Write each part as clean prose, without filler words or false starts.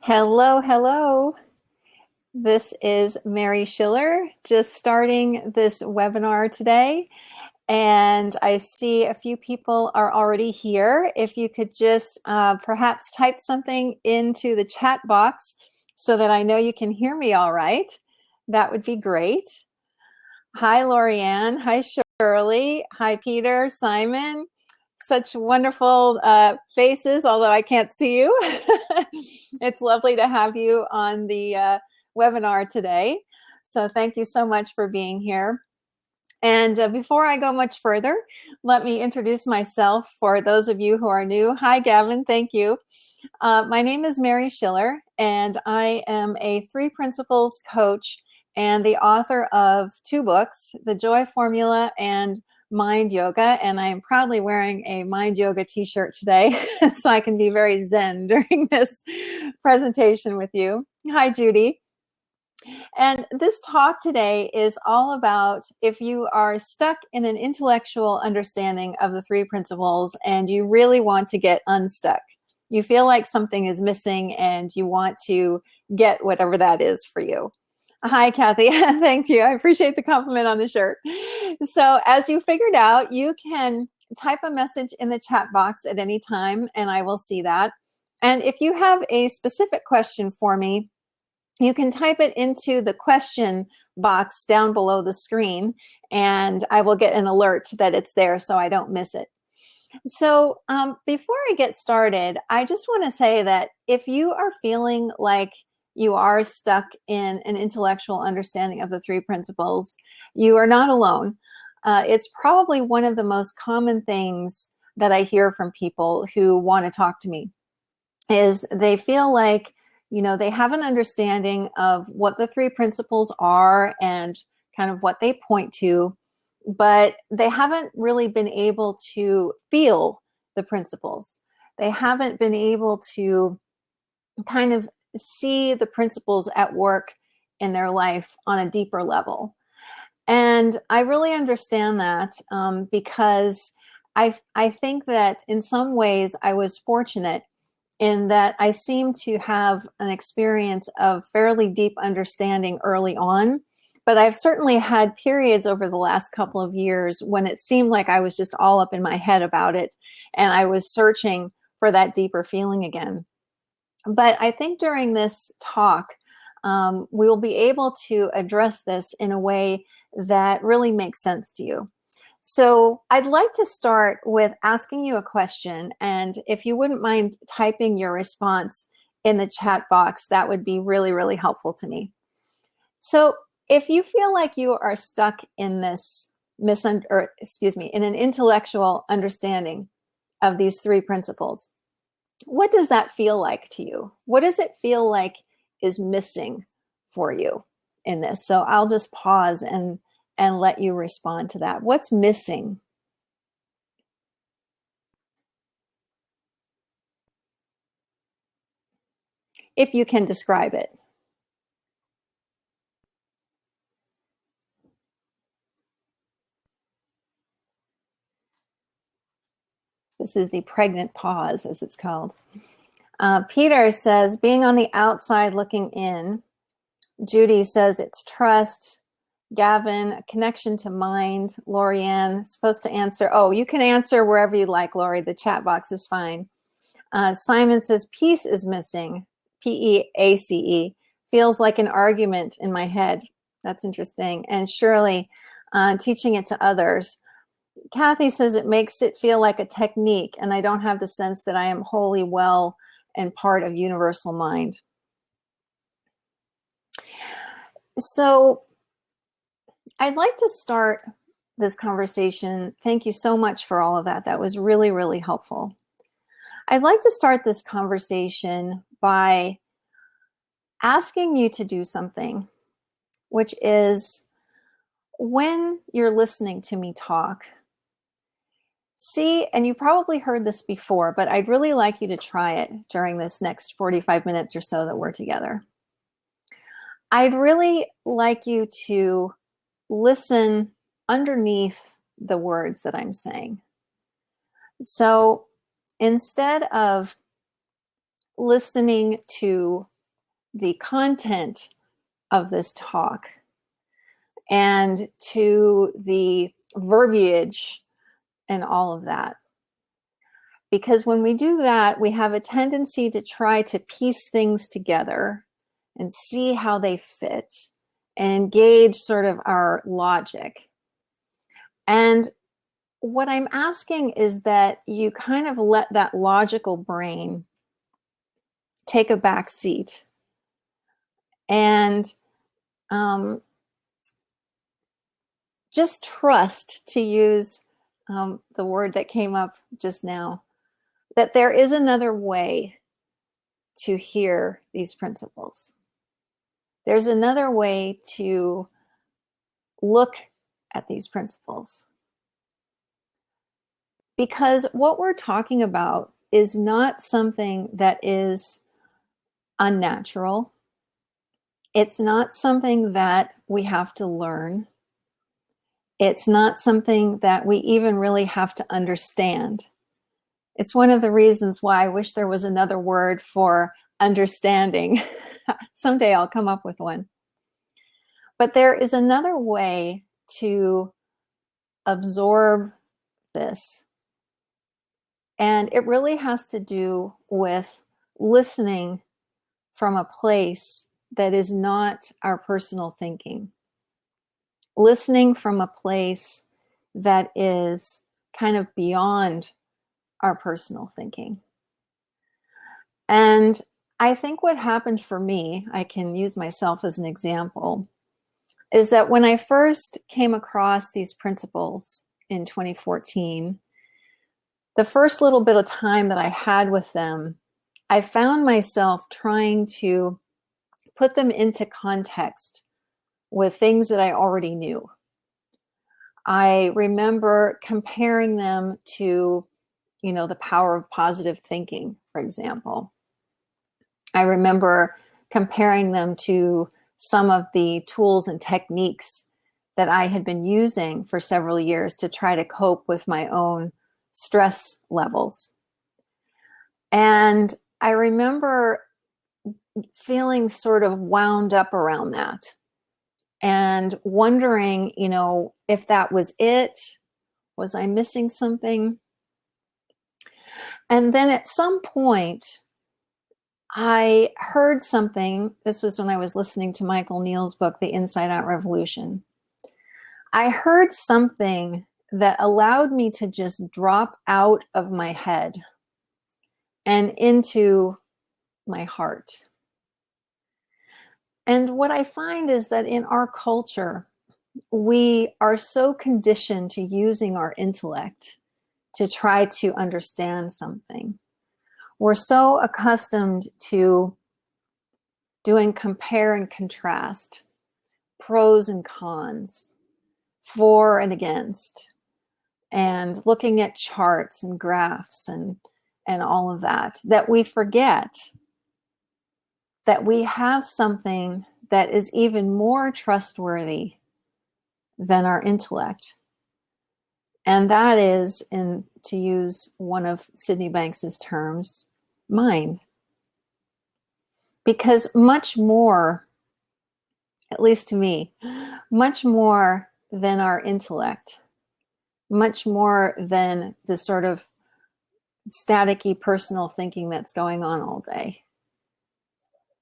Hello, hello. This is Mary Schiller, just starting this webinar today. And I see a few people are already here. If you could just perhaps type something into the chat box so that I know you can hear me all right, that would be great. Hi, Lorianne. Hi, Shirley. Hi, Peter, Simon. Such wonderful faces, although I can't see you. It's lovely to have you on the webinar today. So thank you so much for being here. And before I go much further, let me introduce myself for those of you who are new. Hi, Gavin. Thank you. My name is Mary Schiller, and I am a 3 Principles coach and the author of 2 books, The Joy Formula and Mind Yoga. And I am proudly wearing a Mind Yoga t-shirt today, so I can be very zen during this presentation with you. Hi, Judy. And this talk today is all about if you are stuck in an intellectual understanding of the 3 principles and you really want to get unstuck. You feel like something is missing and you want to get whatever that is for you. Hi, Kathy. Thank you. I appreciate the compliment on the shirt. So as you figured out, you can type a message in the chat box at any time and I will see that. And if you have a specific question for me, you can type it into the question box down below the screen and I will get an alert that it's there so I don't miss it. So before I get started, I just want to say that if you are feeling like you are stuck in an intellectual understanding of the 3 principles, you are not alone. It's probably one of the most common things that I hear from people who want to talk to me is they feel like, you know, they have an understanding of what the 3 principles are and kind of what they point to, but they haven't really been able to feel the principles. They haven't been able to kind of see the principles at work in their life on a deeper level. And I really understand that because I think that in some ways I was fortunate in that I seem to have an experience of fairly deep understanding early on. But I've certainly had periods over the last couple of years when it seemed like I was just all up in my head about it and I was searching for that deeper feeling again. But I think during this talk, we will be able to address this in a way that really makes sense to you. So I'd like to start with asking you a question, and if you wouldn't mind typing your response in the chat box, that would be really, really helpful to me. So if you feel like you are stuck in this in an intellectual understanding of these 3 principles, what does that feel like to you? What does it feel like is missing for you in this? So I'll just pause and let you respond to that. What's missing? If you can describe it. This is the pregnant pause, as it's called. Peter says, being on the outside looking in. Judy says it's trust. Gavin, a connection to mind. Lorianne, supposed to answer. Oh, you can answer wherever you like, Lori. The chat box is fine. Simon says peace is missing. P-E-A-C-E. Feels like an argument in my head. That's interesting. And Shirley, teaching it to others. Kathy says it makes it feel like a technique, and I don't have the sense that I am wholly well and part of universal mind. So I'd like to start this conversation. Thank you so much for all of that. That was really, really helpful. I'd like to start this conversation by asking you to do something, which is when you're listening to me talk, see, and you've probably heard this before, but I'd really like you to try it during this next 45 minutes or so that we're together. I'd really like you to listen underneath the words that I'm saying. So instead of listening to the content of this talk and to the verbiage and all of that. Because when we do that, we have a tendency to try to piece things together and see how they fit and engage sort of our logic. And what I'm asking is that you kind of let that logical brain take a back seat and just trust, to use the word that came up just now, that there is another way to hear these principles. There's another way to look at these principles. Because what we're talking about is not something that is unnatural. It's not something that we have to learn. It's not something that we even really have to understand. It's one of the reasons why I wish there was another word for understanding. Someday I'll come up with one. But there is another way to absorb this. And it really has to do with listening from a place that is not our personal thinking. Listening from a place that is kind of beyond our personal thinking. And I think what happened for me, I can use myself as an example, is that when I first came across these principles in 2014, the first little bit of time that I had with them, I found myself trying to put them into context with things that I already knew. I remember comparing them to, the power of positive thinking, for example. I remember comparing them to some of the tools and techniques that I had been using for several years to try to cope with my own stress levels. And I remember feeling sort of wound up around that and wondering, if that was it. Was I missing something? And then at some point, I heard something. This was when I was listening to Michael Neill's book, The Inside Out Revolution. I heard something that allowed me to just drop out of my head and into my heart. And what I find is that in our culture, we are so conditioned to using our intellect to try to understand something. We're so accustomed to doing compare and contrast, pros and cons, for and against, and looking at charts and graphs and all of that, that we forget that we have something that is even more trustworthy than our intellect. And that is, to use one of Sydney Banks's terms, mind. Because much more, at least to me, much more than our intellect, much more than the sort of staticky personal thinking that's going on all day,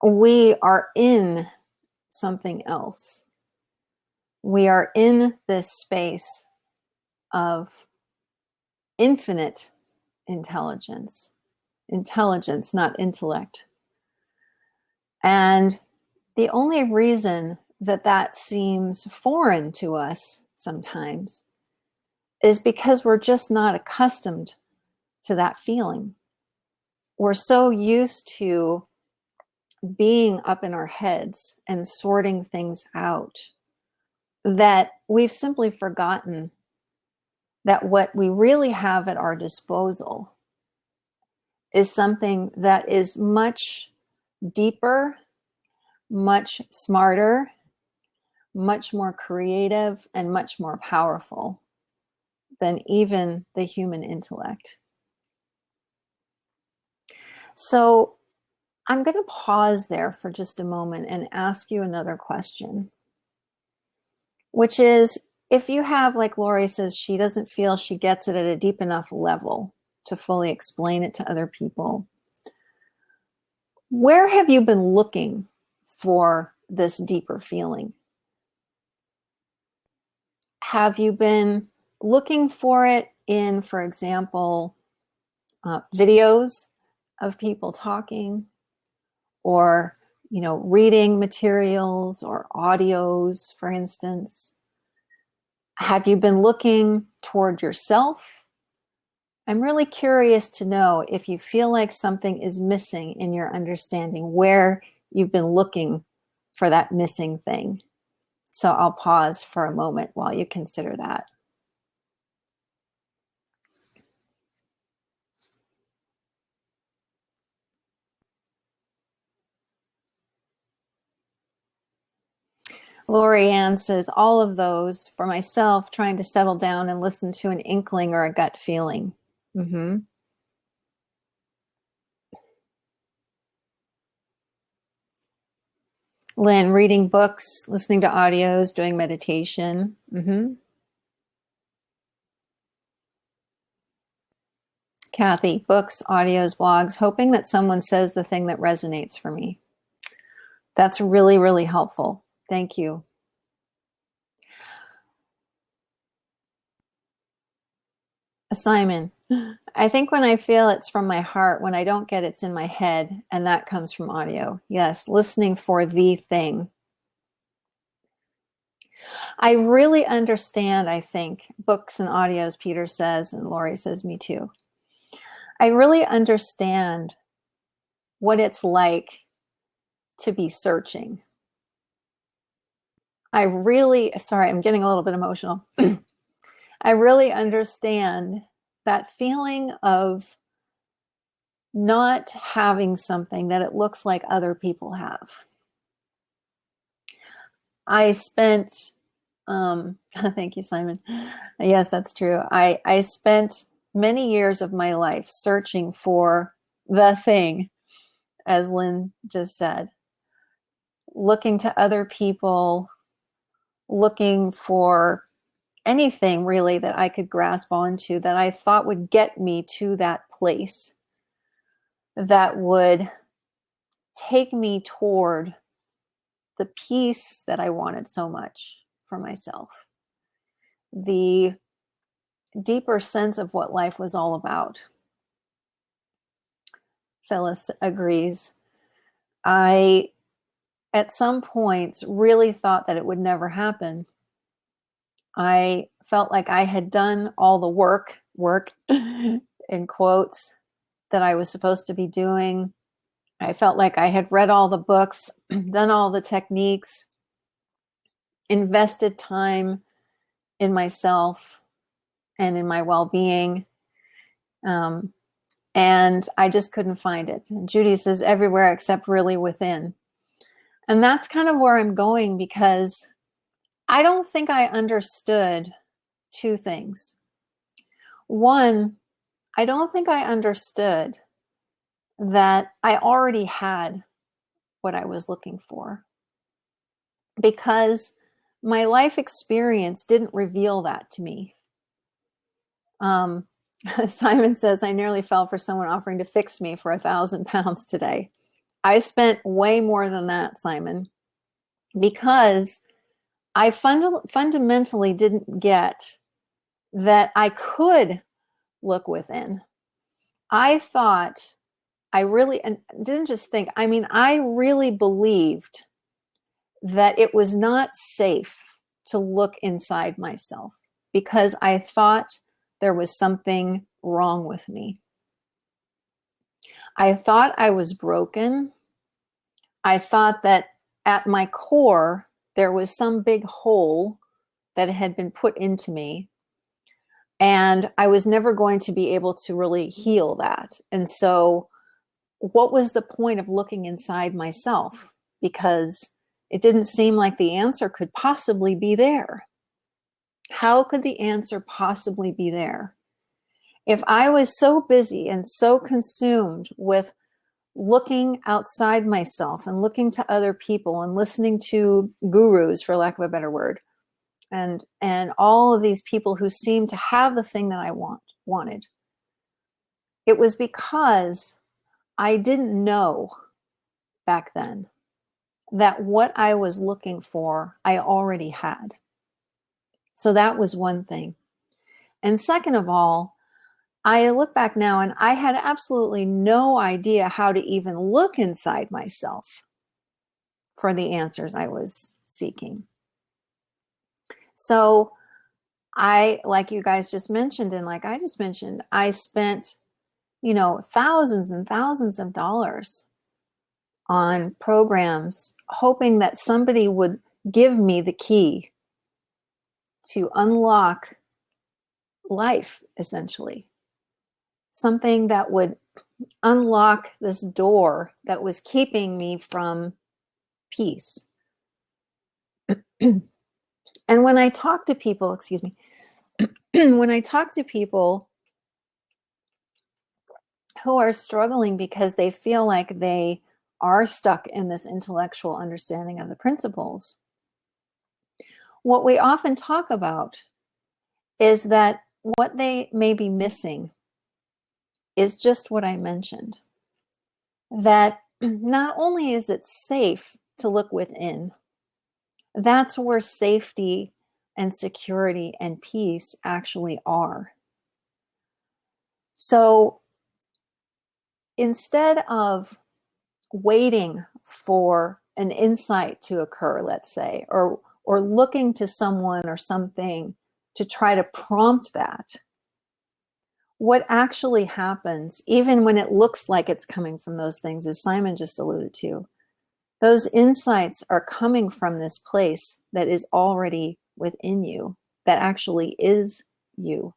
we are in something else. We are in this space of infinite intelligence. Intelligence, not intellect. And the only reason that seems foreign to us sometimes is because we're just not accustomed to that feeling. We're so used to being up in our heads and sorting things out that we've simply forgotten that what we really have at our disposal is something that is much deeper, much smarter, much more creative, and much more powerful than even the human intellect. So I'm going to pause there for just a moment and ask you another question, which is, if you have, like Lori says, she doesn't feel she gets it at a deep enough level to fully explain it to other people, where have you been looking for this deeper feeling? Have you been looking for it in, for example, videos of people talking, or reading materials or audios, for instance? Have you been looking toward yourself? I'm really curious to know if you feel like something is missing in your understanding, where you've been looking for that missing thing. So I'll pause for a moment while you consider that. Lori Ann says, all of those for myself, trying to settle down and listen to an inkling or a gut feeling. Mm-hmm. Lynn, reading books, listening to audios, doing meditation. Mm-hmm. Kathy, books, audios, blogs, hoping that someone says the thing that resonates for me. That's really, really helpful. Thank you. Simon, I think when I feel it's from my heart, when I don't get it's in my head, and that comes from audio. Yes, listening for the thing. I really understand, I think, books and audios, Peter says, and Lori says, me too. I really understand what it's like to be searching. Sorry, I'm getting a little bit emotional. I really understand that feeling of not having something that it looks like other people have. I spent, thank you, Simon. Yes, that's true. I spent many years of my life searching for the thing, as Lynn just said, looking to other people, looking for anything really that I could grasp onto that I thought would get me to that place, that would take me toward the peace that I wanted so much for myself, the deeper sense of what life was all about. Phyllis agrees. I, at some points, really thought that it would never happen. I felt like I had done all the work in quotes, that I was supposed to be doing. I felt like I had read all the books, done all the techniques, invested time in myself and in my well-being. And I just couldn't find it. And Judy says, everywhere except really within. And that's kind of where I'm going, because I don't think I understood two things. One, I don't think I understood that I already had what I was looking for, because my life experience didn't reveal that to me. Simon says, I nearly fell for someone offering to fix me for £1,000 today. I spent way more than that, Simon, because I fundamentally didn't get that I could look within. I thought, and didn't just think, I really believed that it was not safe to look inside myself, because I thought there was something wrong with me. I thought I was broken. I thought that at my core, there was some big hole that had been put into me, and I was never going to be able to really heal that. And so what was the point of looking inside myself? Because it didn't seem like the answer could possibly be there. How could the answer possibly be there if I was so busy and so consumed with looking outside myself and looking to other people and listening to gurus, for lack of a better word, and all of these people who seem to have the thing that I wanted. It was because I didn't know back then that what I was looking for, I already had. So that was one thing. And second of all, I look back now and I had absolutely no idea how to even look inside myself for the answers I was seeking. So I, like you guys just mentioned, and like I just mentioned, I spent, thousands and thousands of dollars on programs, hoping that somebody would give me the key to unlock life, essentially. Something that would unlock this door that was keeping me from peace. And when I talk to people, when I talk to people who are struggling because they feel like they are stuck in this intellectual understanding of the principles, what we often talk about is that what they may be missing is just what I mentioned. That not only is it safe to look within, that's where safety and security and peace actually are. So instead of waiting for an insight to occur, let's say, or looking to someone or something to try to prompt that, what actually happens, even when it looks like it's coming from those things, as Simon just alluded to, those insights are coming from this place that is already within you, that actually is you.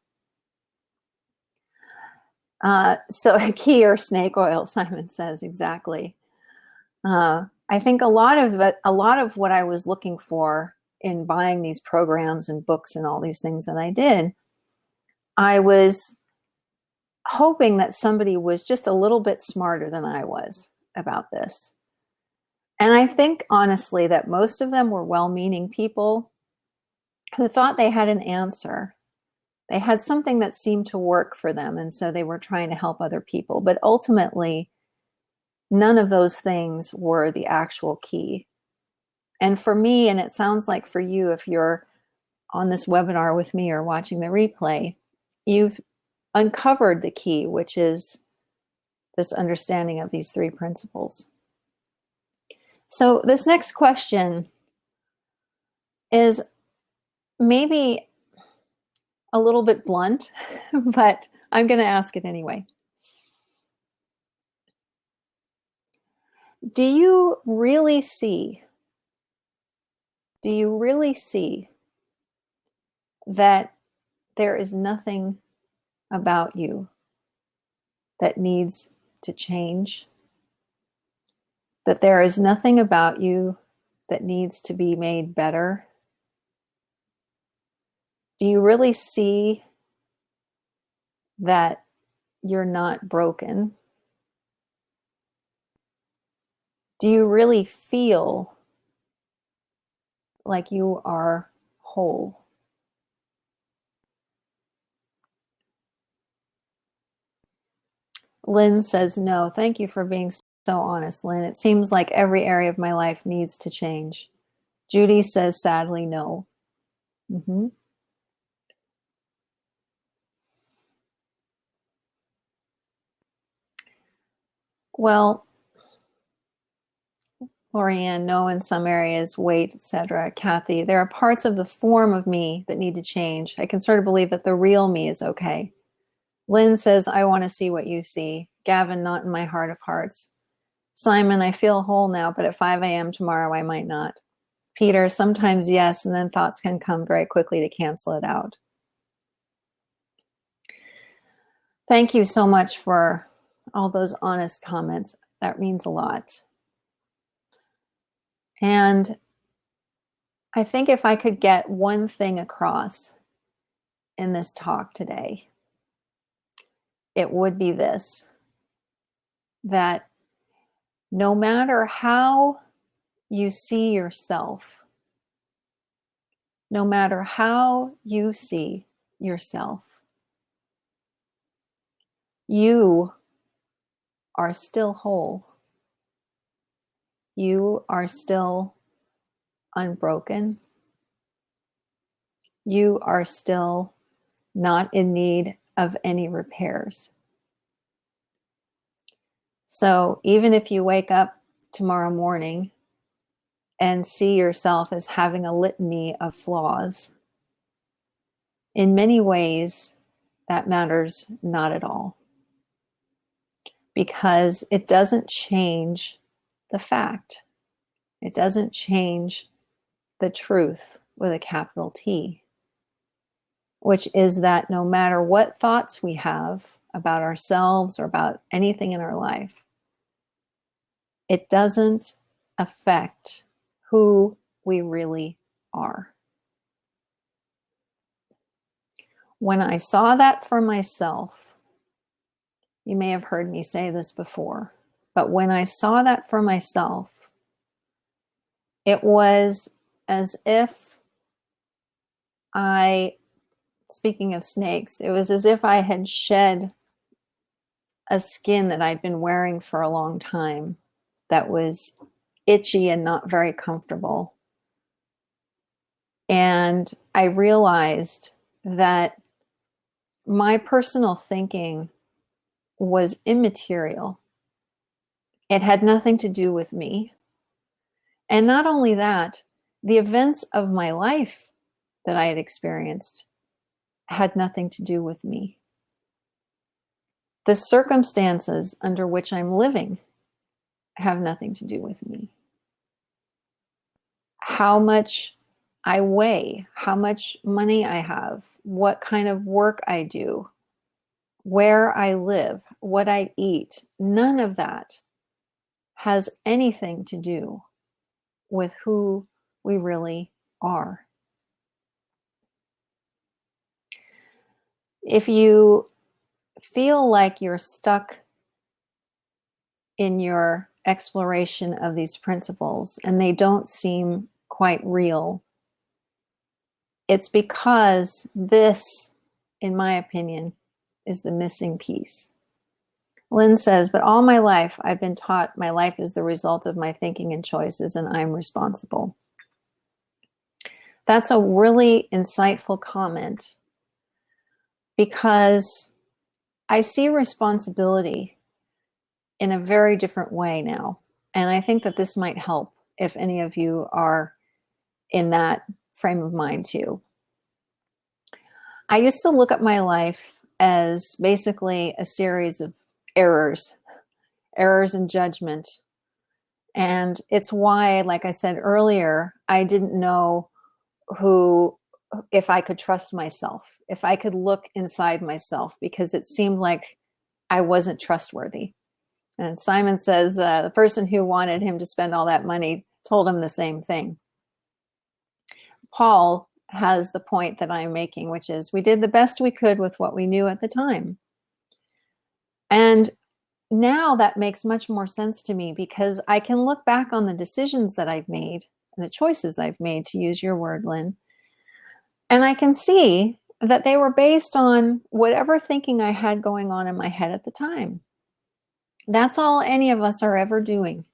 So a key or snake oil, Simon says, exactly. I think a lot of what I was looking for in buying these programs and books and all these things that I did, I was hoping that somebody was just a little bit smarter than I was about this. And I think honestly that most of them were well-meaning people who thought they had an answer. They had something that seemed to work for them, and so they were trying to help other people. But ultimately, none of those things were the actual key. And for me, and it sounds like for you, if you're on this webinar with me or watching the replay, you've uncovered the key, which is this understanding of these three principles. So this next question is maybe a little bit blunt, but I'm going to ask it anyway. Do you really see that there is nothing about you that needs to change? That there is nothing about you that needs to be made better? Do you really see that you're not broken? Do you really feel like you are whole? Lynn says, no, thank you for being so honest, Lynn. It seems like every area of my life needs to change. Judy says, sadly, no. Mm-hmm. Well, Lorianne, no in some areas, weight, etc. Kathy, there are parts of the form of me that need to change. I can sort of believe that the real me is okay. Lynn says, I want to see what you see. Gavin, not in my heart of hearts. Simon, I feel whole now, but at 5 a.m. tomorrow, I might not. Peter, sometimes yes, and then thoughts can come very quickly to cancel it out. Thank you so much for all those honest comments. That means a lot. And I think if I could get one thing across in this talk today, it would be this, that No matter how you see yourself, no matter how you see yourself, you are still whole. You are still unbroken. You are still not in need of any repairs. So even if you wake up tomorrow morning and see yourself as having a litany of flaws, in many ways, that matters not at all, because it doesn't change the fact. It doesn't change the truth with a capital T, which is that no matter what thoughts we have about ourselves or about anything in our life, it doesn't affect who we really are. When I saw that for myself, you may have heard me say this before, but when I saw that for myself, it was as if speaking of snakes, it was as if I had shed a skin that I'd been wearing for a long time that was itchy and not very comfortable. And I realized that my personal thinking was immaterial. It had nothing to do with me. And not only that, the events of my life that I had experienced had nothing to do with me. The circumstances under which I'm living have nothing to do with me. How much I weigh, how much money I have, what kind of work I do, where I live, what I eat, none of that has anything to do with who we really are. If you feel like you're stuck in your exploration of these principles and they don't seem quite real, it's because this, in my opinion, is the missing piece. Lynn says, but all my life I've been taught my life is the result of my thinking and choices, and I'm responsible. That's a really insightful comment, because I see responsibility in a very different way now. And I think that this might help if any of you are in that frame of mind too. I used to look at my life as basically a series of errors in judgment. And it's why, like I said earlier, I didn't know if I could trust myself, if I could look inside myself, because it seemed like I wasn't trustworthy. And Simon says the person who wanted him to spend all that money told him the same thing. Paul has the point that I'm making, which is we did the best we could with what we knew at the time. And now that makes much more sense to me, because I can look back on the decisions that I've made and the choices I've made, to use your word, Lynn, and I can see that they were based on whatever thinking I had going on in my head at the time. That's all any of us are ever doing.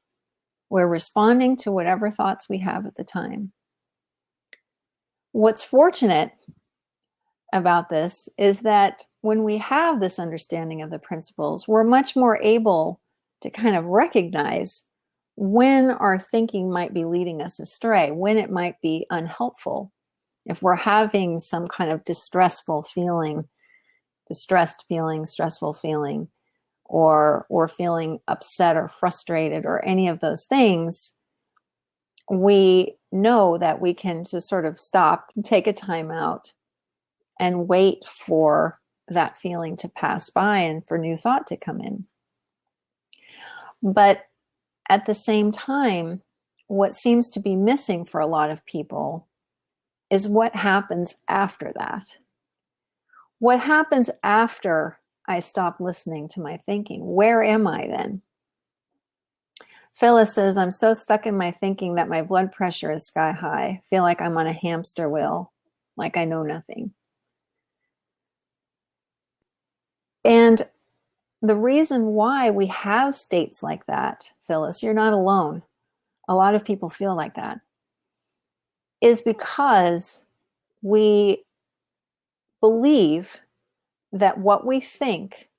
We're responding to whatever thoughts we have at the time. What's fortunate about this is that when we have this understanding of the principles, we're much more able to kind of recognize when our thinking might be leading us astray, when it might be unhelpful. If we're having some kind of distressed feeling, stressful feeling, or feeling upset or frustrated or any of those things, we know that we can just sort of stop, take a time out, and wait for that feeling to pass by and for new thought to come in. But at the same time, what seems to be missing for a lot of people is what happens after that. What happens after I stop listening to my thinking? Where am I then? Phyllis says, I'm so stuck in my thinking that my blood pressure is sky high. Feel like I'm on a hamster wheel, like I know nothing. And the reason why we have states like that, Phyllis, you're not alone. A lot of people feel like that, is because we believe that what we think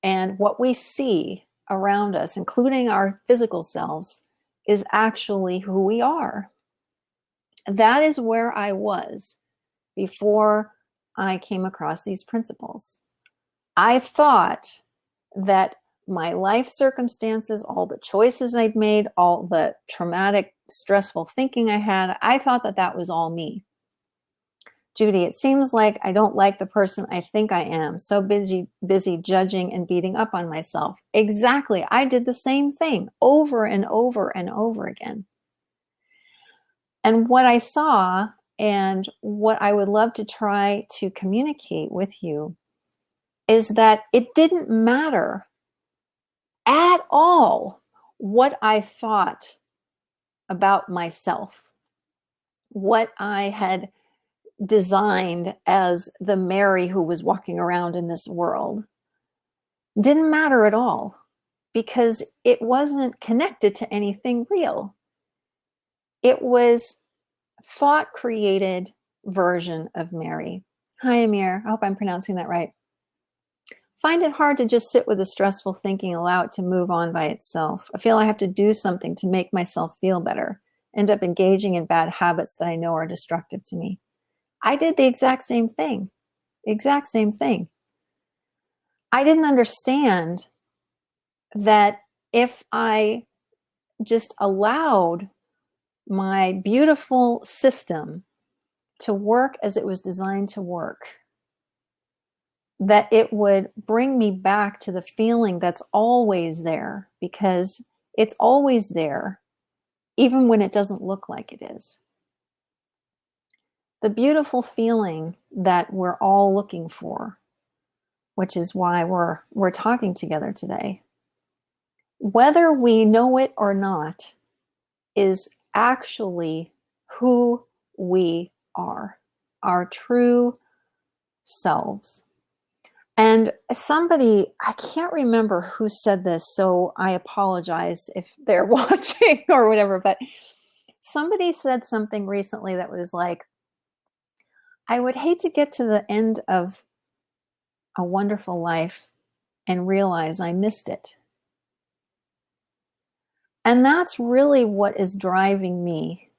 and what we see around us, including our physical selves, is actually who we are. That is where I was before I came across these principles. I thought that my life circumstances, all the choices I'd made, all the traumatic, stressful thinking I had, I thought that that was all me. Judy, it seems like I don't like the person I think I am. So busy judging and beating up on myself. Exactly. I did the same thing over and over and over again. And what I saw, and what I would love to try to communicate with you, is that it didn't matter at all what I thought about myself, what I had designed as the Mary who was walking around in this world. Didn't matter at all, because it wasn't connected to anything real. It was thought created version of Mary. Hi, Amir. I hope I'm pronouncing that right. Find it hard to just sit with the stressful thinking, allow it to move on by itself. I feel I have to do something to make myself feel better. End up engaging in bad habits that I know are destructive to me. I did the exact same thing. Exact same thing. I didn't understand that if I just allowed my beautiful system to work as it was designed to work, that it would bring me back to the feeling that's always there, because it's always there, even when it doesn't look like it is. The beautiful feeling that we're all looking for, which is why we're talking together today, whether we know it or not, is actually who we are, our true selves. And somebody, I can't remember who said this, so I apologize if they're watching or whatever, but somebody said something recently that was like, I would hate to get to the end of a wonderful life and realize I missed it. And that's really what is driving me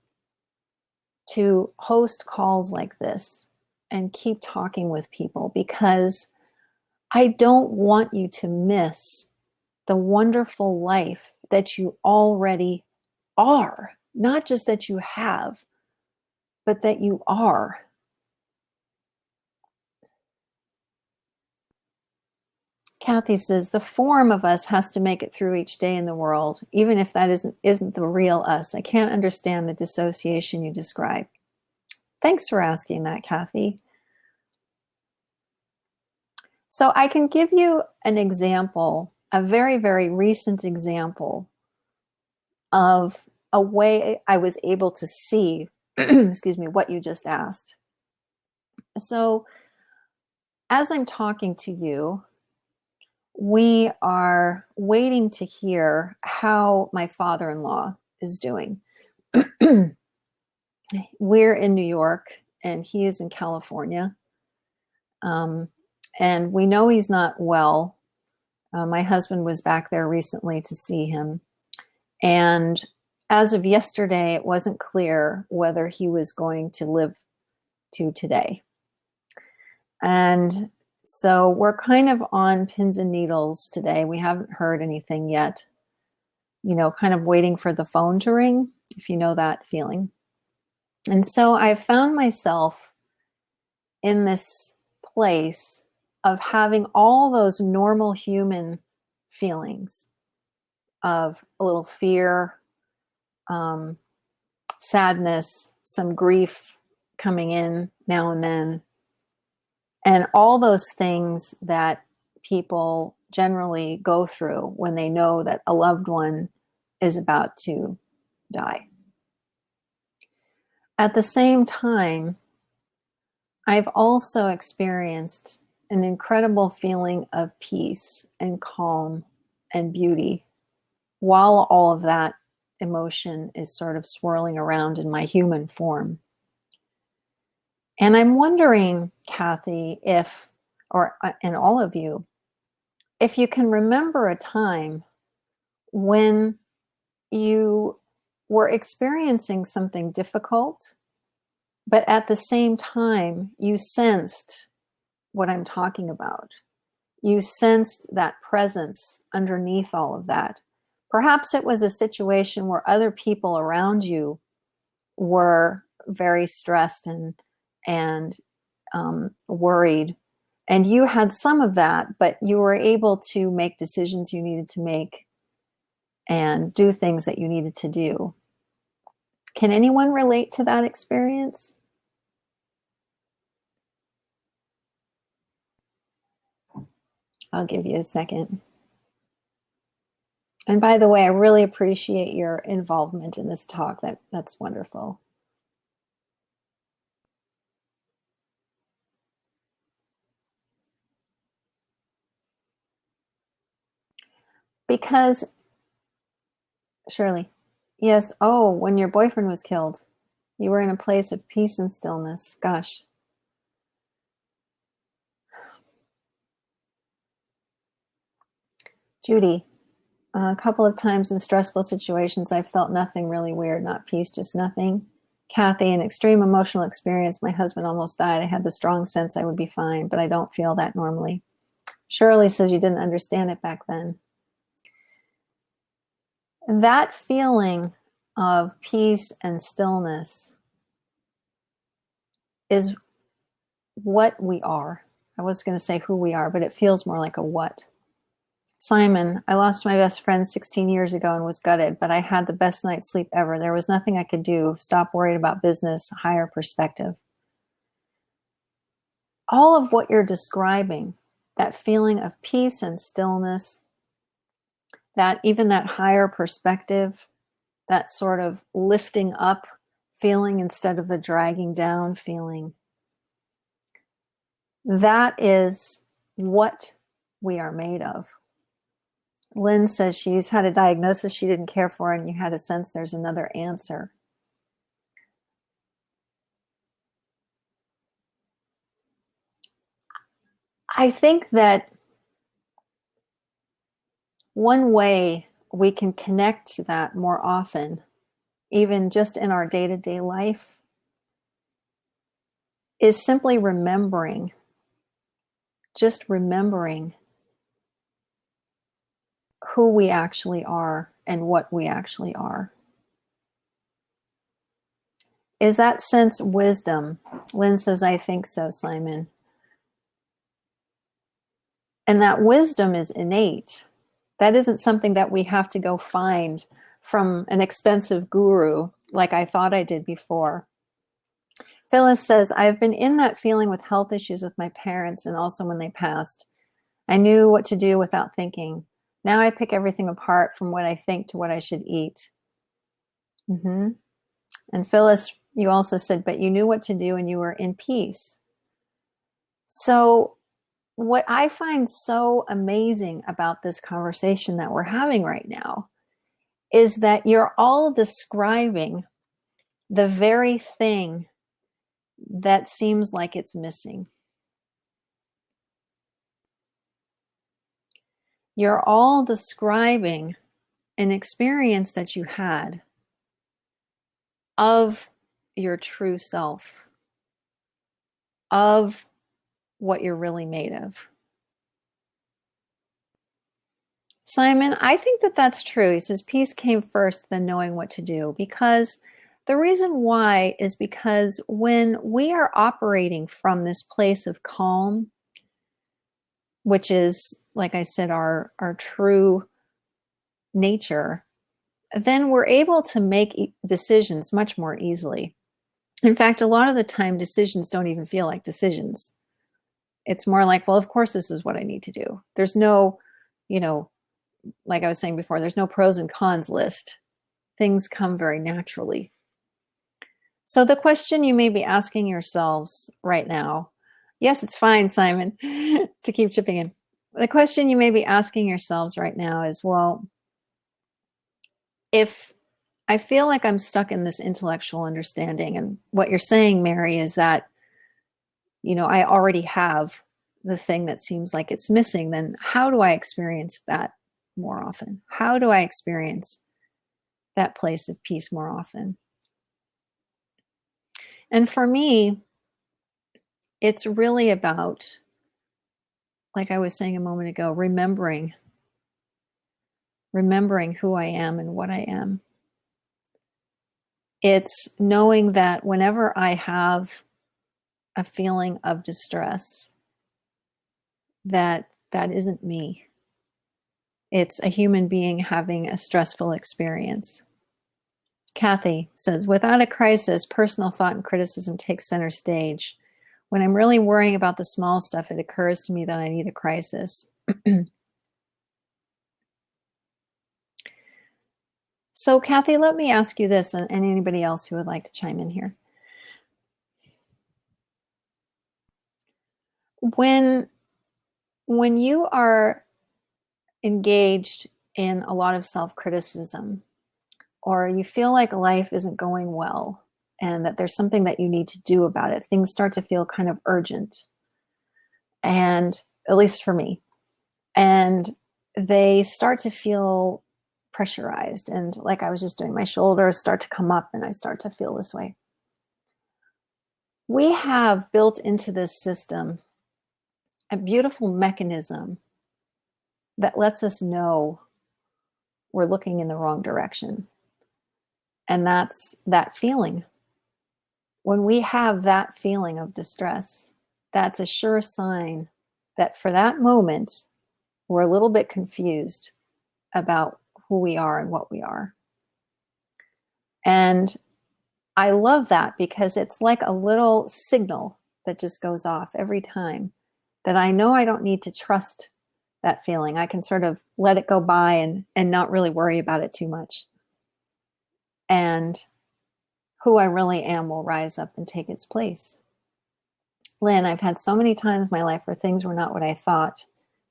to host calls like this and keep talking with people, because I don't want you to miss the wonderful life that you already are. Not just that you have, but that you are. Kathy says, the form of us has to make it through each day in the world, even if that isn't the real us. I can't understand the dissociation you describe. Thanks for asking that, Kathy. So I can give you an example, a very, very recent example of a way I was able to see, excuse me, what you just asked. So as I'm talking to you, we are waiting to hear how my father-in-law is doing. We're in New York and he is in California. And we know he's not well. My husband was back there recently to see him. And as of yesterday, it wasn't clear whether he was going to live to today. And so we're kind of on pins and needles today. We haven't heard anything yet, kind of waiting for the phone to ring, if you know that feeling. And so I found myself in this place of having all those normal human feelings of a little fear, sadness, some grief coming in now and then, and all those things that people generally go through when they know that a loved one is about to die. At the same time, I've also experienced an incredible feeling of peace and calm and beauty while all of that emotion is sort of swirling around in my human form. And I'm wondering, Kathy, if, and all of you, if you can remember a time when you were experiencing something difficult, but at the same time, you sensed what I'm talking about. You sensed that presence underneath all of that. Perhaps it was a situation where other people around you were very stressed and worried, and you had some of that, but you were able to make decisions you needed to make and do things that you needed to do. Can anyone relate to that experience? I'll give you a second. And by the way, I really appreciate your involvement in this talk. That's wonderful. Because, Shirley, yes, oh, when your boyfriend was killed, you were in a place of peace and stillness. Gosh. Judy, a couple of times in stressful situations, I felt nothing really weird, not peace, just nothing. Kathy, an extreme emotional experience. My husband almost died. I had the strong sense I would be fine, but I don't feel that normally. Shirley says you didn't understand it back then. That feeling of peace and stillness is what we are. I was going to say who we are, but it feels more like a what. Simon, I lost my best friend 16 years ago and was gutted, but I had the best night's sleep ever. There was nothing I could do. Stop worrying about business, higher perspective. All of what you're describing, that feeling of peace and stillness, that even that higher perspective, that sort of lifting up feeling instead of the dragging down feeling, that is what we are made of. Lynn says she's had a diagnosis she didn't care for, and you had a sense there's another answer. I think that one way we can connect to that more often, even just in our day-to-day life, is simply remembering, just remembering who we actually are and what we actually are. Is that sense wisdom? Lynn says, I think so, Simon. And that wisdom is innate. That isn't something that we have to go find from an expensive guru like I thought I did before. Phyllis says, I've been in that feeling with health issues with my parents and also when they passed. I knew what to do without thinking. Now I pick everything apart from what I think to what I should eat. Mm-hmm. And Phyllis, you also said, but you knew what to do and you were in peace. So what I find so amazing about this conversation that we're having right now is that you're all describing the very thing that seems like it's missing. You're all describing an experience that you had of your true self, of what you're really made of. Simon, I think that that's true. He says peace came first, then knowing what to do. Because the reason why is because when we are operating from this place of calm, which is, like I said, our true nature, then we're able to make decisions much more easily. In fact, a lot of the time, decisions don't even feel like decisions. It's more like, well, of course, this is what I need to do. There's no, like I was saying before, there's no pros and cons list. Things come very naturally. So the question you may be asking yourselves right now, yes, it's fine, Simon, to keep chipping in. The question you may be asking yourselves right now is, well, if I feel like I'm stuck in this intellectual understanding, and what you're saying, Mary, is that, I already have the thing that seems like it's missing, then how do I experience that more often? How do I experience that place of peace more often? And for me, it's really about, like I was saying a moment ago, remembering who I am and what I am. It's knowing that whenever I have a feeling of distress, that isn't me. It's a human being having a stressful experience. Kathy says, without a crisis, personal thought and criticism take center stage. When I'm really worrying about the small stuff, it occurs to me that I need a crisis. So, Kathy, let me ask you this, and anybody else who would like to chime in here. When you are engaged in a lot of self-criticism, or you feel like life isn't going well and that there's something that you need to do about it, things start to feel kind of urgent. And at least for me, and they start to feel pressurized. And like I was just doing, my shoulders start to come up and I start to feel this way. We have built into this system a beautiful mechanism that lets us know we're looking in the wrong direction. And that's that feeling. When we have that feeling of distress, that's a sure sign that for that moment, we're a little bit confused about who we are and what we are. And I love that because it's like a little signal that just goes off every time that I know I don't need to trust that feeling. I can sort of let it go by and not really worry about it too much. And who I really am will rise up and take its place. Lynn, I've had so many times in my life where things were not what I thought.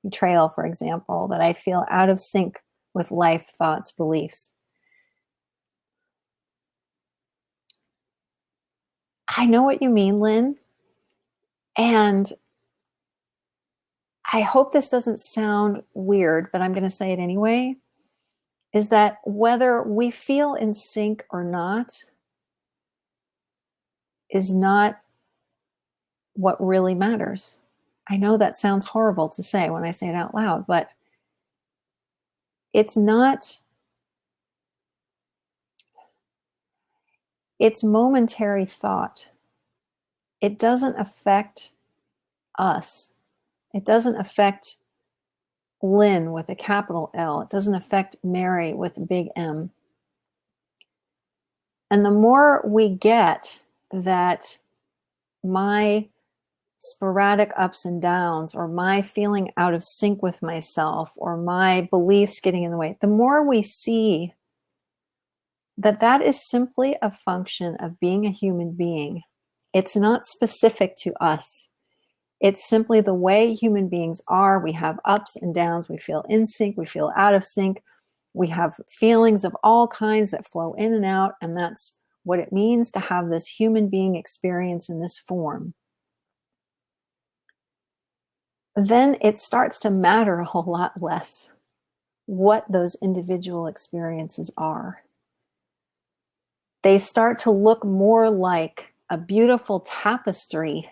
Betrayal, for example, that I feel out of sync with life, thoughts, beliefs. I know what you mean, Lynn. And I hope this doesn't sound weird, but I'm going to say it anyway, is that whether we feel in sync or not is not what really matters. I know that sounds horrible to say when I say it out loud, but it's not, it's momentary thought. It doesn't affect us. It doesn't affect Lynn with a capital L. It doesn't affect Mary with a big M. And the more we get that my sporadic ups and downs, or my feeling out of sync with myself, or my beliefs getting in the way, the more we see that that is simply a function of being a human being. It's not specific to us. It's simply the way human beings are. We have ups and downs. We feel in sync. We feel out of sync. We have feelings of all kinds that flow in and out. And that's what it means to have this human being experience in this form. Then it starts to matter a whole lot less what those individual experiences are. They start to look more like a beautiful tapestry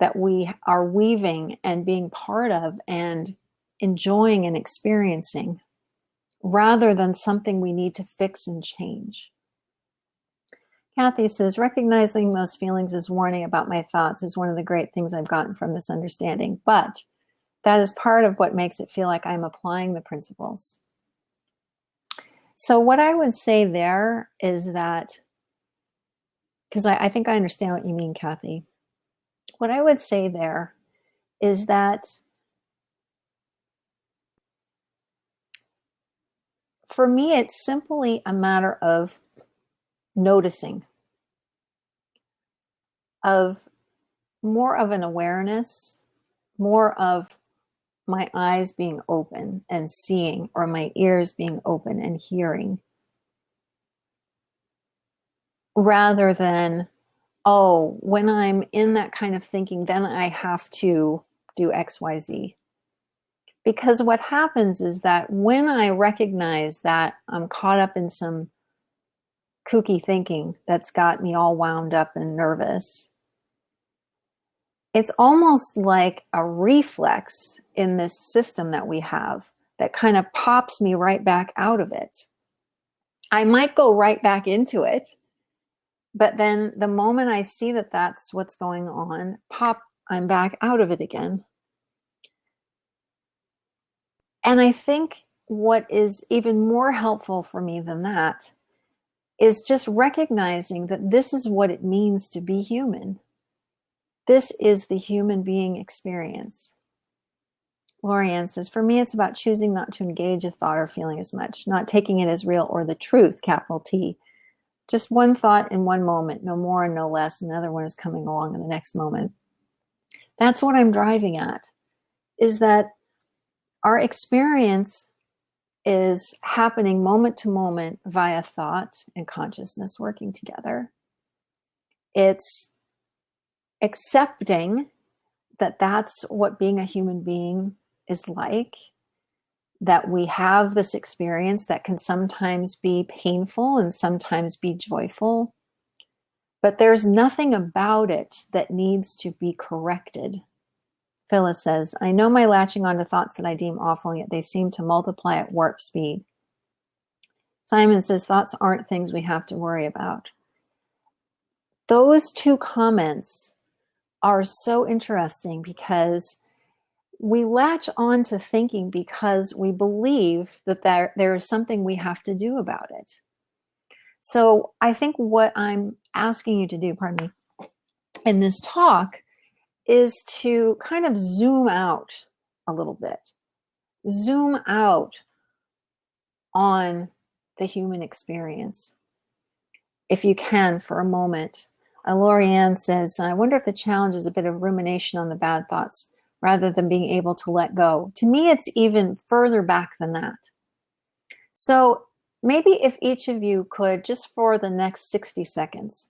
that we are weaving and being part of and enjoying and experiencing, rather than something we need to fix and change. Kathy says, recognizing those feelings as warning about my thoughts is one of the great things I've gotten from this understanding, but that is part of what makes it feel like I'm applying the principles. So what I would say there is that, because I think I understand what you mean, Kathy. What I would say there is that for me, it's simply a matter of noticing, of more of an awareness, more of my eyes being open and seeing, or my ears being open and hearing, rather than, oh, when I'm in that kind of thinking, then I have to do X, Y, Z. Because what happens is that when I recognize that I'm caught up in some kooky thinking that's got me all wound up and nervous, it's almost like a reflex in this system that we have that kind of pops me right back out of it. I might go right back into it, but then the moment I see that that's what's going on, I'm back out of it again. And I think what is even more helpful for me than that is just recognizing that this is what it means to be human. This is the human being experience. Lorianne says, for me, it's about choosing not to engage a thought or feeling as much, not taking it as real or the truth, capital T. Just one thought in one moment, no more and no less. Another one is coming along in the next moment. That's what I'm driving at, is that our experience is happening moment to moment via thought and consciousness working together. It's accepting that that's what being a human being is like, that we have this experience that can sometimes be painful and sometimes be joyful, but there's nothing about it that needs to be corrected. Phyllis says, I know my latching onto thoughts that I deem awful, yet they seem to multiply at warp speed. Simon says, thoughts aren't things we have to worry about. Those two comments are so interesting because we latch on to thinking because we believe that there is something we have to do about it. So I think what I'm asking you to do, pardon me, in this talk is to kind of zoom out a little bit. Zoom out on the human experience, if you can, for a moment. Lorianne says, I wonder if the challenge is a bit of rumination on the bad thoughts rather than being able to let go. To me, it's even further back than that. So maybe if each of you could, just for the next 60 seconds,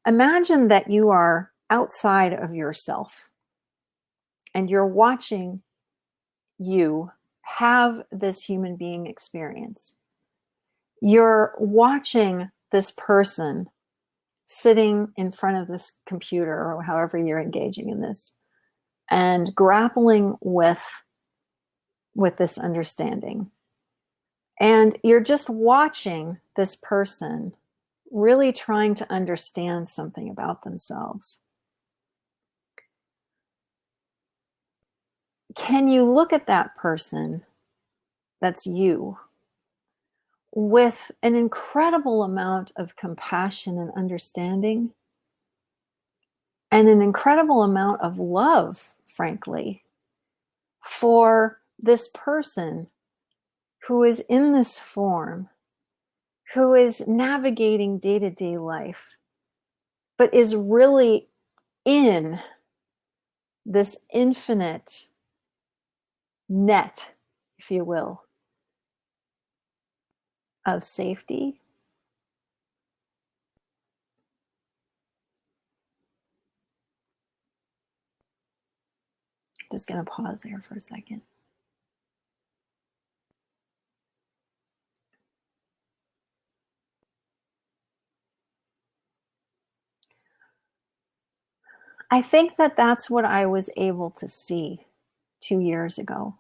imagine that you are outside of yourself and you're watching you have this human being experience. You're watching this person sitting in front of this computer or however you're engaging in this and grappling with this understanding. And you're just watching this person really trying to understand something about themselves. Can you look at that person that's you with an incredible amount of compassion and understanding and an incredible amount of love, frankly, for this person who is in this form, who is navigating day-to-day life, but is really in this infinite net, if you will, of safety, just going to pause there for a second. I think that that's what I was able to see 2 years ago.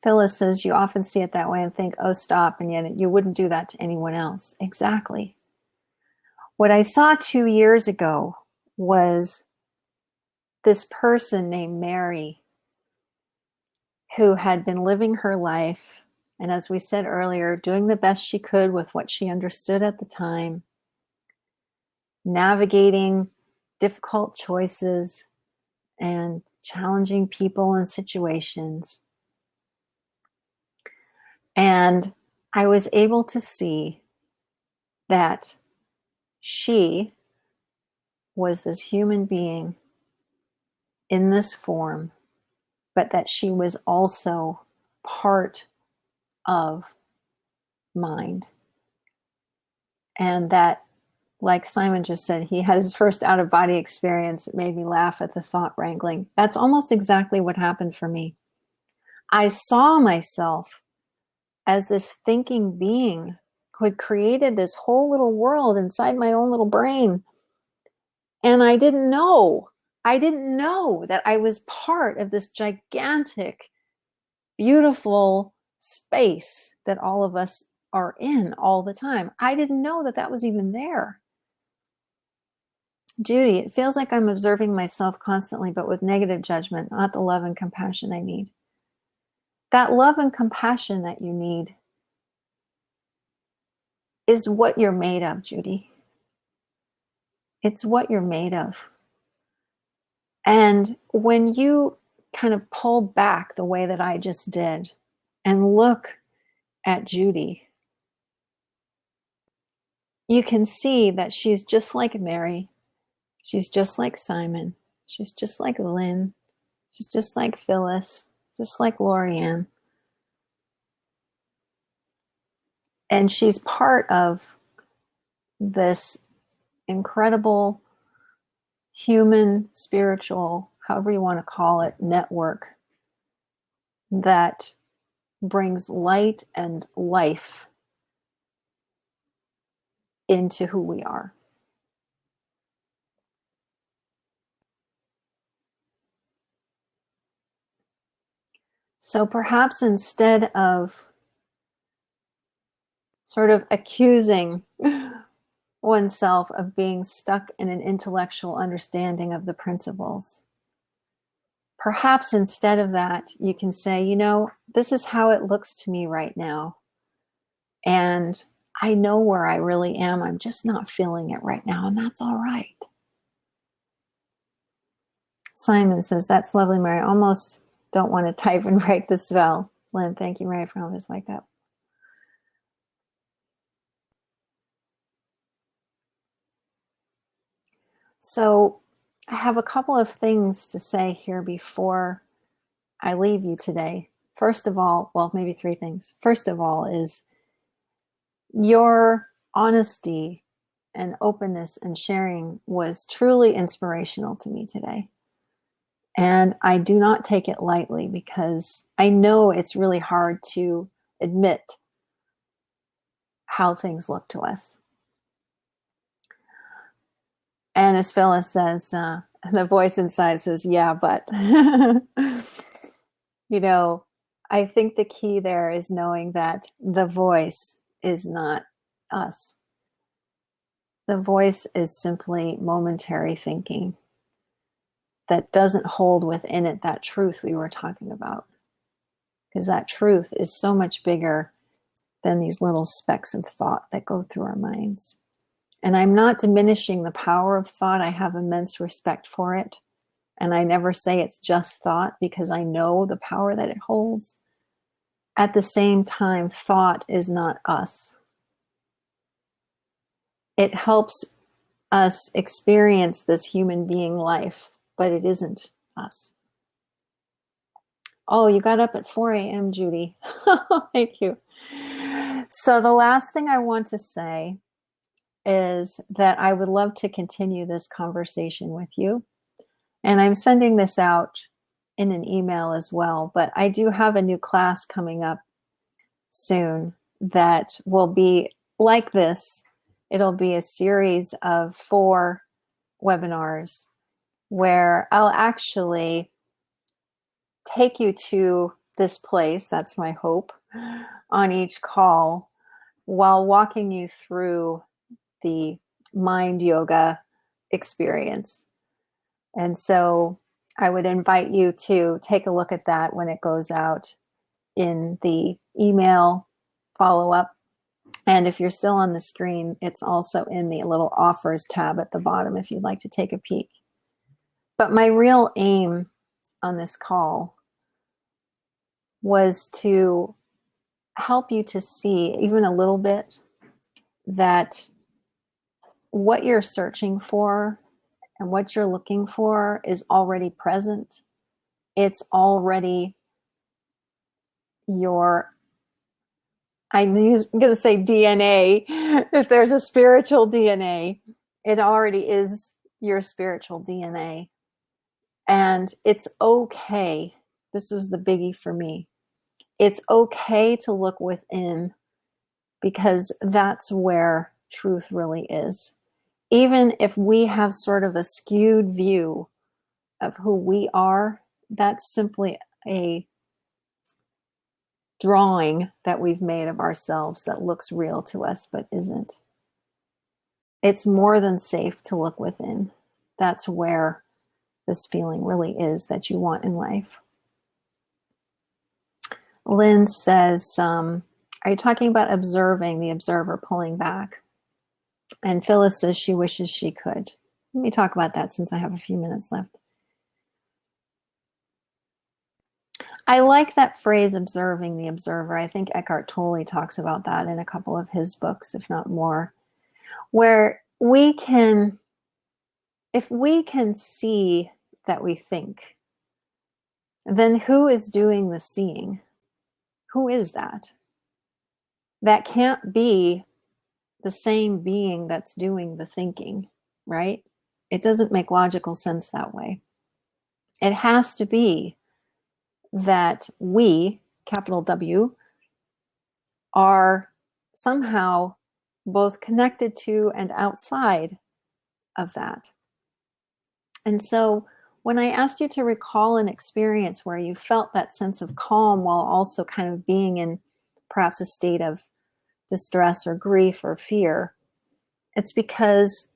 Phyllis says, you often see it that way and think, oh, stop, and yet you wouldn't do that to anyone else. Exactly. What I saw 2 years ago was this person named Mary who had been living her life, and as we said earlier, doing the best she could with what she understood at the time, navigating difficult choices and challenging people and situations. And I was able to see that she was this human being in this form, but that she was also part of mind. And that, like Simon just said, he had his first out-of-body experience. It made me laugh at the thought wrangling. That's almost exactly what happened for me. I saw myself as this thinking being who had created this whole little world inside my own little brain. And I didn't know. I didn't know that I was part of this gigantic, beautiful space that all of us are in all the time. I didn't know that that was even there. Judy, it feels like I'm observing myself constantly, but with negative judgment, not the love and compassion I need. That love and compassion that you need is what you're made of, Judy. It's what you're made of. And when you kind of pull back the way that I just did and look at Judy, you can see that she's just like Mary. She's just like Simon. She's just like Lynn. She's just like Phyllis, just like Lorianne. And she's part of this incredible human, spiritual, however you want to call it, network that brings light and life into who we are. So perhaps instead of sort of accusing oneself of being stuck in an intellectual understanding of the principles, perhaps instead of that, you can say, you know, this is how it looks to me right now. And I know where I really am. I'm just not feeling it right now. And that's all right. Simon says, that's lovely, Mary. I almost don't want to type and write the spell. Lynn, thank you, Mary, for all this wake up. So I have a couple of things to say here before I leave you today. First of all, well, maybe three things. First of all is your honesty and openness and sharing was truly inspirational to me today. And I do not take it lightly because I know it's really hard to admit how things look to us. And as Phyllis says, the voice inside says, yeah, but, you know, I think the key there is knowing that the voice is not us. The voice is simply momentary thinking that doesn't hold within it that truth we were talking about. Because that truth is so much bigger than these little specks of thought that go through our minds. And I'm not diminishing the power of thought. I have immense respect for it. And I never say it's just thought because I know the power that it holds. At the same time, thought is not us. It helps us experience this human being life, but it isn't us. Oh, you got up at 4 a.m., Judy. Thank you. So the last thing I want to say is that I would love to continue this conversation with you. And I'm sending this out in an email as well, but I do have a new class coming up soon that will be like this. It'll be a series of 4 webinars where I'll actually take you to this place, that's my hope, on each call while walking you through the mind yoga experience. And so I would invite you to take a look at that when it goes out in the email follow-up. And if you're still on the screen, it's also in the little offers tab at the bottom if you'd like to take a peek. But my real aim on this call was to help you to see even a little bit that what you're searching for and what you're looking for is already present. It's already your, I'm going to say DNA. If there's a spiritual DNA, it already is your spiritual DNA. And it's okay. This was the biggie for me. It's okay to look within, because that's where truth really is. Even if we have sort of a skewed view of who we are, that's simply a drawing that we've made of ourselves that looks real to us but isn't. It's more than safe to look within. That's where this feeling really is that you want in life. Lynn says, are you talking about observing, the observer pulling back? And Phyllis says she wishes she could. Let me talk about that since I have a few minutes left. I like that phrase, observing the observer. I think Eckhart Tolle talks about that in a couple of his books, if not more, where we can, if we can see that we think, then who is doing the seeing? Who is that? That can't be the same being that's doing the thinking, right? It doesn't make logical sense that way. It has to be that we, capital W, are somehow both connected to and outside of that. And so when I asked you to recall an experience where you felt that sense of calm while also kind of being in perhaps a state of distress or grief or fear, it's because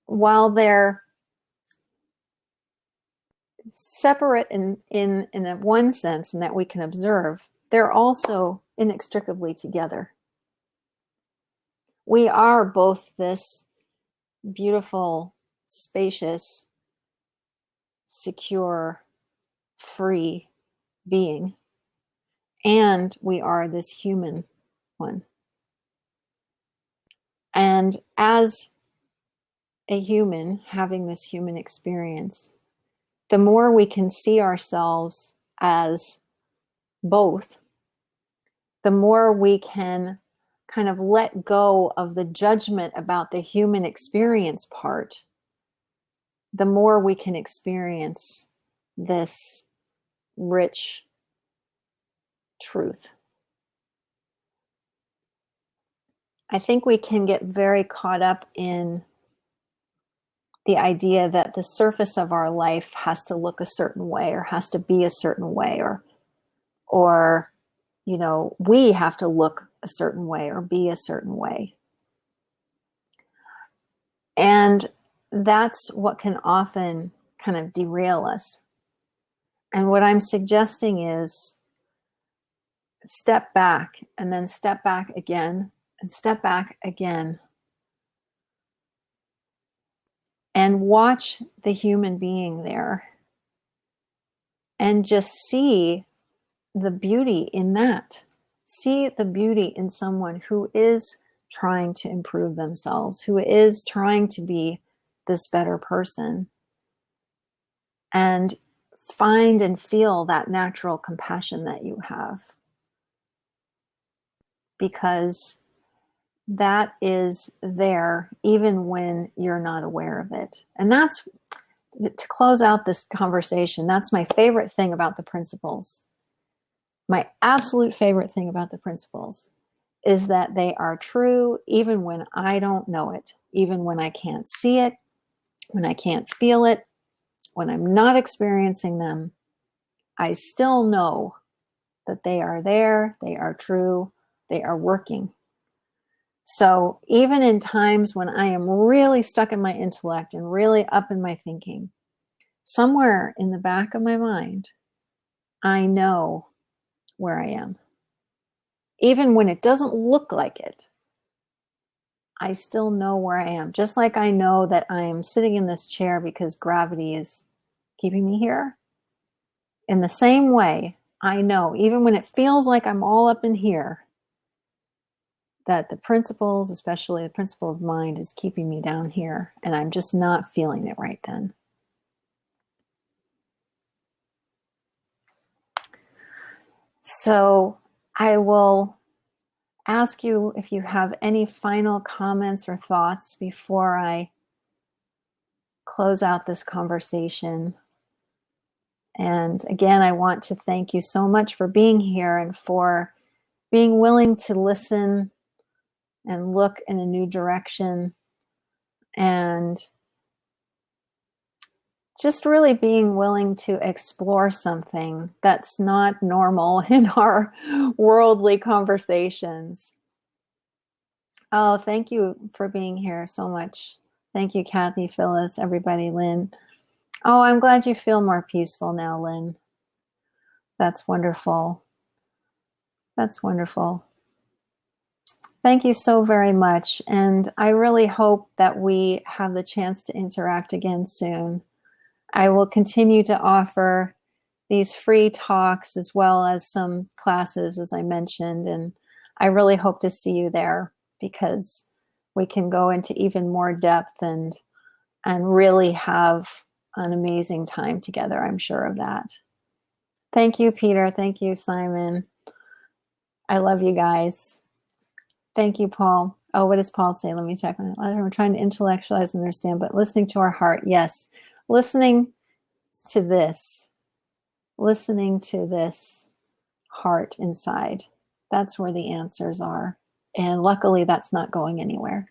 while they're separate in a one sense and that we can observe, they're also inextricably together. We are both this beautiful, spacious, secure, free being, and we are this human one. And as a human having this human experience, the more we can see ourselves as both, the more we can kind of let go of the judgment about the human experience part, the more we can experience this rich truth. I think we can get very caught up in the idea that the surface of our life has to look a certain way or has to be a certain way, or you know, we have to look a certain way or be a certain way. And that's what can often kind of derail us. And what I'm suggesting is step back and then step back again and step back again and watch the human being there and just see the beauty in that. See the beauty in someone who is trying to improve themselves, who is trying to be this better person, and find and feel that natural compassion that you have, because that is there even when you're not aware of it. And that's, to close out this conversation, that's my favorite thing about the principles. My absolute favorite thing about the principles is that they are true even when I don't know it, even when I can't see it, when I can't feel it, when I'm not experiencing them. I still know that they are there, they are true, they are working. So even in times when I am really stuck in my intellect and really up in my thinking, somewhere in the back of my mind, I know where I am. Even when it doesn't look like it, I still know where I am. Just like I know that I am sitting in this chair because gravity is keeping me here. In the same way, I know, even when it feels like I'm all up in here, that the principles, especially the principle of mind, is keeping me down here, and I'm just not feeling it right then. So I will ask you if you have any final comments or thoughts before I close out this conversation. And again, I want to thank you so much for being here and for being willing to listen and look in a new direction, and just really being willing to explore something that's not normal in our worldly conversations. Oh, thank you for being here so much. Thank you, Kathy, Phyllis, everybody, Lynn. Oh, I'm glad you feel more peaceful now, Lynn. That's wonderful. That's wonderful. Thank you so very much. And I really hope that we have the chance to interact again soon. I will continue to offer these free talks as well as some classes, as I mentioned. And I really hope to see you there, because we can go into even more depth and really have an amazing time together. I'm sure of that. Thank you, Peter. Thank you, Simon. I love you guys. Thank you, Paul. Oh, what does Paul say? Let me check on it. We're trying to intellectualize and understand, but listening to our heart. Yes. Listening to this heart inside. That's where the answers are. And luckily, that's not going anywhere.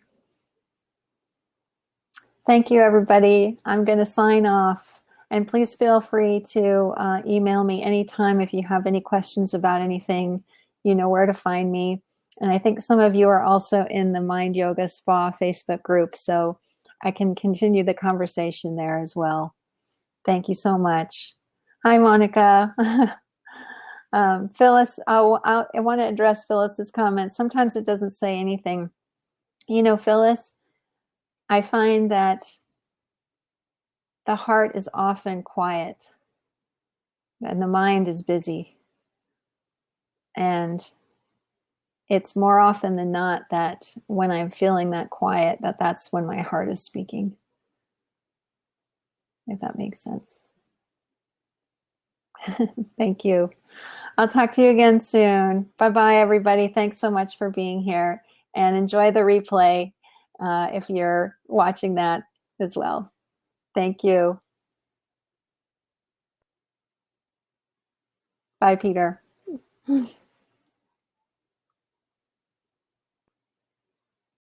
Thank you, everybody. I'm going to sign off. And please feel free to email me anytime if you have any questions about anything. You know where to find me. And I think some of you are also in the Mind Yoga Spa Facebook group, so I can continue the conversation there as well. Thank you so much. Hi, Monica. Phyllis, I want to address Phyllis's comment. Sometimes it doesn't say anything. You know, Phyllis, I find that the heart is often quiet and the mind is busy. And it's more often than not that when I'm feeling that quiet, that's when my heart is speaking. If that makes sense. Thank you. I'll talk to you again soon. Bye-bye, everybody. Thanks so much for being here. And enjoy the replay if you're watching that as well. Thank you. Bye, Peter.